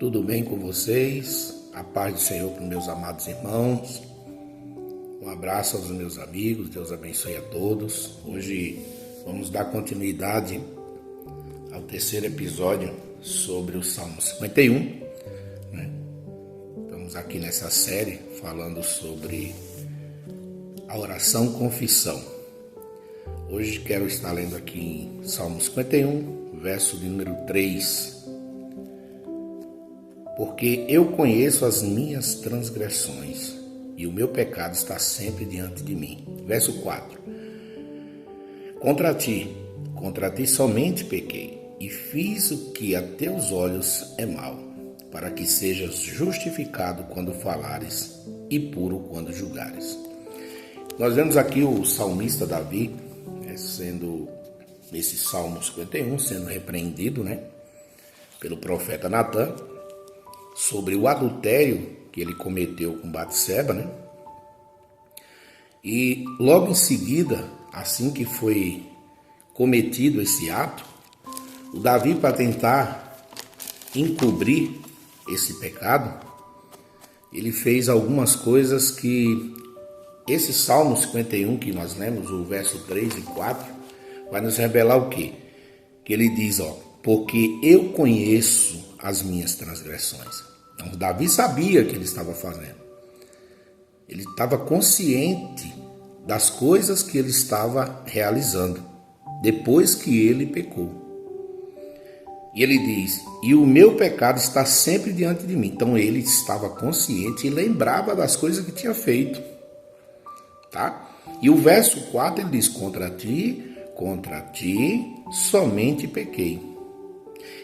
Tudo bem com vocês? A paz do Senhor para os meus amados irmãos. Um abraço aos meus amigos, Deus abençoe a todos. Hoje vamos dar continuidade ao terceiro episódio sobre o Salmo 51. Estamos aqui nessa série falando sobre a oração confissão. Hoje quero estar lendo aqui em Salmo 51, verso de número 3. Porque eu conheço as minhas transgressões e o meu pecado está sempre diante de mim. Verso 4. Contra ti somente pequei e fiz o que a teus olhos é mal, para que sejas justificado quando falares e puro quando julgares. Nós vemos aqui o salmista Davi, sendo esse Salmo 51, sendo repreendido, pelo profeta Natan, sobre o adultério que ele cometeu com Batseba, E logo em seguida, assim que foi cometido esse ato, o Davi, para tentar encobrir esse pecado, ele fez algumas coisas que esse Salmo 51 que nós lemos, o verso 3 e 4, vai nos revelar o quê? Que ele diz, porque eu conheço as minhas transgressões. Então, Davi sabia o que ele estava fazendo. Ele estava consciente das coisas que ele estava realizando depois que ele pecou. E ele diz, e o meu pecado está sempre diante de mim. Então ele estava consciente e lembrava das coisas que tinha feito. E o verso 4 ele diz, contra ti somente pequei.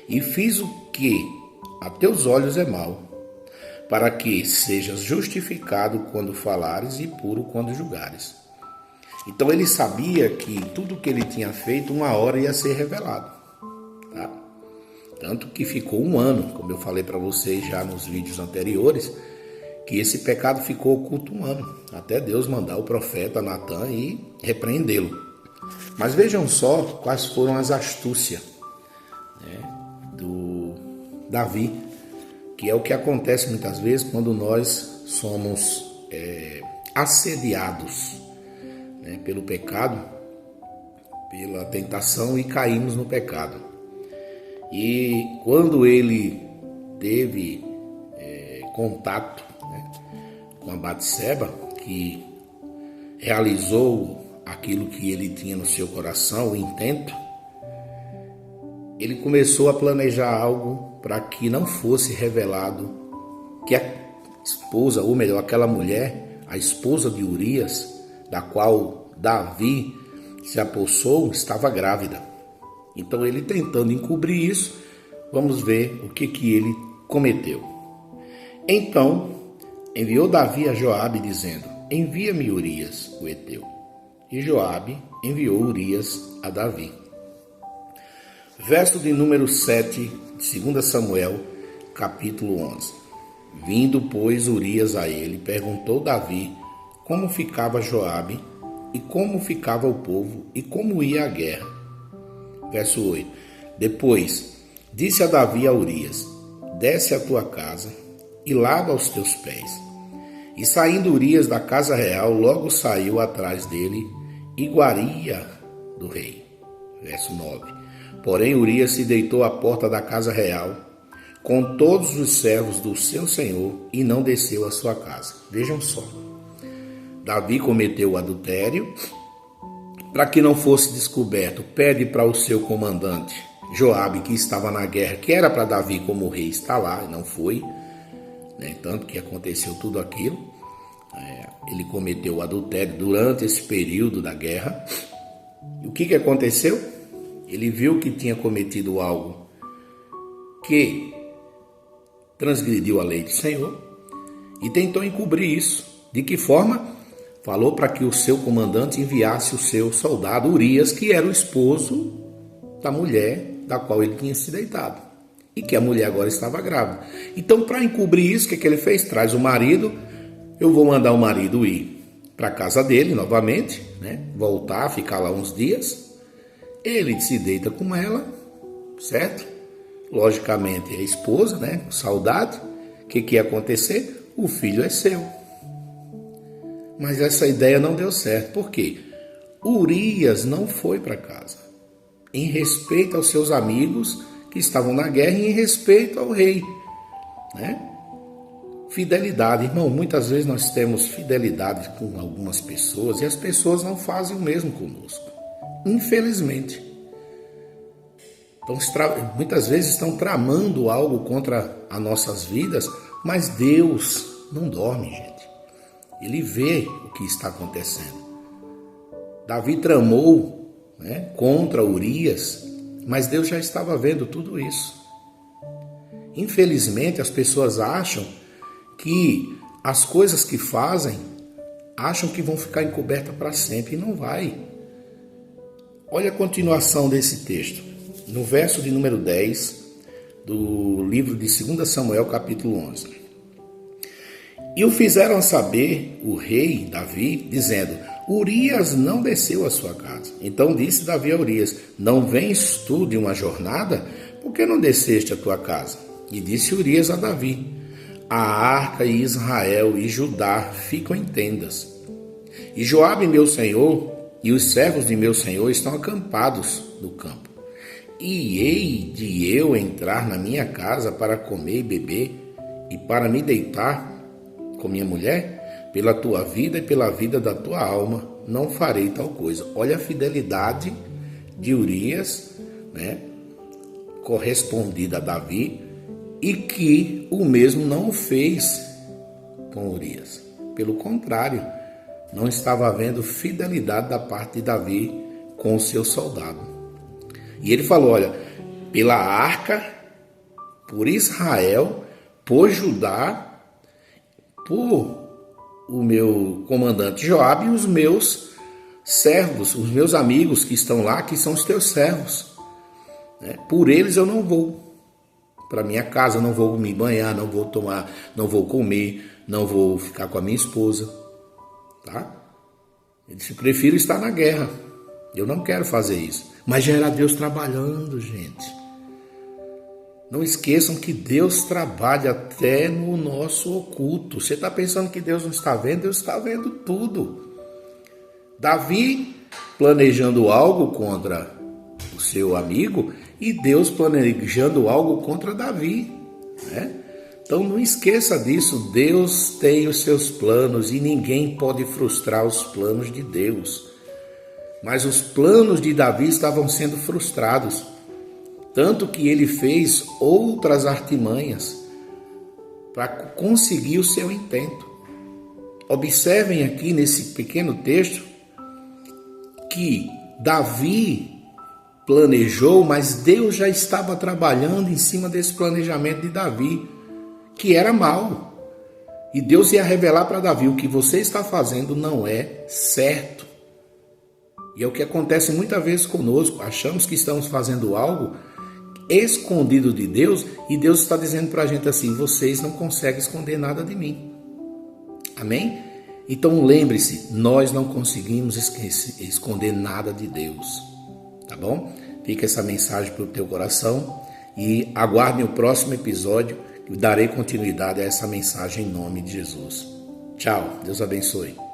E fiz o que a teus olhos é mal, para que sejas justificado quando falares e puro quando julgares. Então ele sabia que tudo que ele tinha feito, uma hora ia ser revelado. Tanto que ficou 1 ano, como eu falei para vocês já nos vídeos anteriores, que esse pecado ficou oculto 1 ano, até Deus mandar o profeta Natan e repreendê-lo. Mas vejam só quais foram as astúcias do Davi, que é o que acontece muitas vezes quando nós somos assediados pelo pecado, pela tentação e caímos no pecado. E quando ele teve contato com a Batseba, que realizou aquilo que ele tinha no seu coração, o intento, ele começou a planejar algo para que não fosse revelado que a esposa, ou melhor, aquela mulher, a esposa de Urias, da qual Davi se apossou, estava grávida. Então ele, tentando encobrir isso, vamos ver o que ele cometeu. Então enviou Davi a Joabe dizendo, envia-me Urias, o heteu. E Joabe enviou Urias a Davi. Verso de número 7, de 2 Samuel, capítulo 11. Vindo, pois, Urias a ele, perguntou Davi como ficava Joabe e como ficava o povo e como ia a guerra. Verso 8. Depois, disse a Davi a Urias, desce à tua casa e lava os teus pés. E saindo Urias da casa real, logo saiu atrás dele iguaria do rei. Verso 9. Porém, Urias se deitou à porta da casa real com todos os servos do seu senhor e não desceu à sua casa. Vejam só. Davi cometeu o adultério. Para que não fosse descoberto, pede para o seu comandante, Joabe, que estava na guerra, que era para Davi como rei, estar lá, e não foi. Tanto que aconteceu tudo aquilo. Ele cometeu o adultério durante esse período da guerra. E o que aconteceu? Ele viu que tinha cometido algo que transgrediu a lei do Senhor e tentou encobrir isso. De que forma? Falou para que o seu comandante enviasse o seu soldado Urias, que era o esposo da mulher da qual ele tinha se deitado. E que a mulher agora estava grávida. Então, para encobrir isso, o que ele fez? Traz o marido, eu vou mandar o marido ir para a casa dele novamente, voltar, ficar lá uns dias. Ele se deita com ela, certo? logicamente, a esposa, né? Saudade. O que ia acontecer? O filho é seu. Mas essa ideia não deu certo. Por quê? Urias não foi para casa. Em respeito aos seus amigos que estavam na guerra e em respeito ao rei, né? Fidelidade, irmão, muitas vezes nós temos fidelidade com algumas pessoas e as pessoas não fazem o mesmo conosco, infelizmente. Então, muitas vezes estão tramando algo contra as nossas vidas, mas Deus não dorme, gente. Ele vê o que está acontecendo. Davi tramou, né, contra Urias, mas Deus já estava vendo tudo isso. Infelizmente, as pessoas acham que as coisas que fazem, acham que vão ficar encobertas para sempre, e não vai. Olha a continuação desse texto. No verso de número 10 do livro de 2 Samuel, capítulo 11. E o fizeram saber o rei Davi, dizendo: Urias não desceu à sua casa. Então disse Davi a Urias: Não vens tu de uma jornada? Por que não desceste à tua casa? E disse Urias a Davi: A arca e Israel e Judá ficam em tendas. E Joabe, meu senhor, e os servos de meu senhor estão acampados no campo. E hei de eu entrar na minha casa para comer e beber, e para me deitar com minha mulher? Pela tua vida e pela vida da tua alma, não farei tal coisa. Olha a fidelidade de Urias, né, correspondida a Davi, e que o mesmo não fez com Urias. Pelo contrário, não estava havendo fidelidade da parte de Davi com o seu soldado. E ele falou: olha, pela arca, por Israel, por Judá, por o meu comandante Joabe e os meus servos, os meus amigos que estão lá, que são os teus servos, né? Por eles eu não vou para minha casa, não vou me banhar, não vou tomar, não vou comer, não vou ficar com a minha esposa, tá? Ele disse: prefiro estar na guerra, eu não quero fazer isso. Mas já era Deus trabalhando, gente. Não esqueçam que Deus trabalha até no nosso oculto. Você está pensando que Deus não está vendo? Deus está vendo tudo. Davi planejando algo contra o seu amigo e Deus planejando algo contra Davi, né? Então não esqueça disso. Deus tem os seus planos e ninguém pode frustrar os planos de Deus. Mas os planos de Davi estavam sendo frustrados, tanto que ele fez outras artimanhas para conseguir o seu intento. Observem aqui nesse pequeno texto que Davi planejou, mas Deus já estava trabalhando em cima desse planejamento de Davi, que era mau. E Deus ia revelar para Davi: o que você está fazendo não é certo. E é o que acontece muitas vezes conosco. Achamos que estamos fazendo algo escondido de Deus e Deus está dizendo para a gente assim: vocês não conseguem esconder nada de mim. Amém? Então lembre-se, nós não conseguimos esconder nada de Deus. Tá bom? Fica essa mensagem para o teu coração e aguardem o próximo episódio, que darei continuidade a essa mensagem em nome de Jesus. Tchau, Deus abençoe.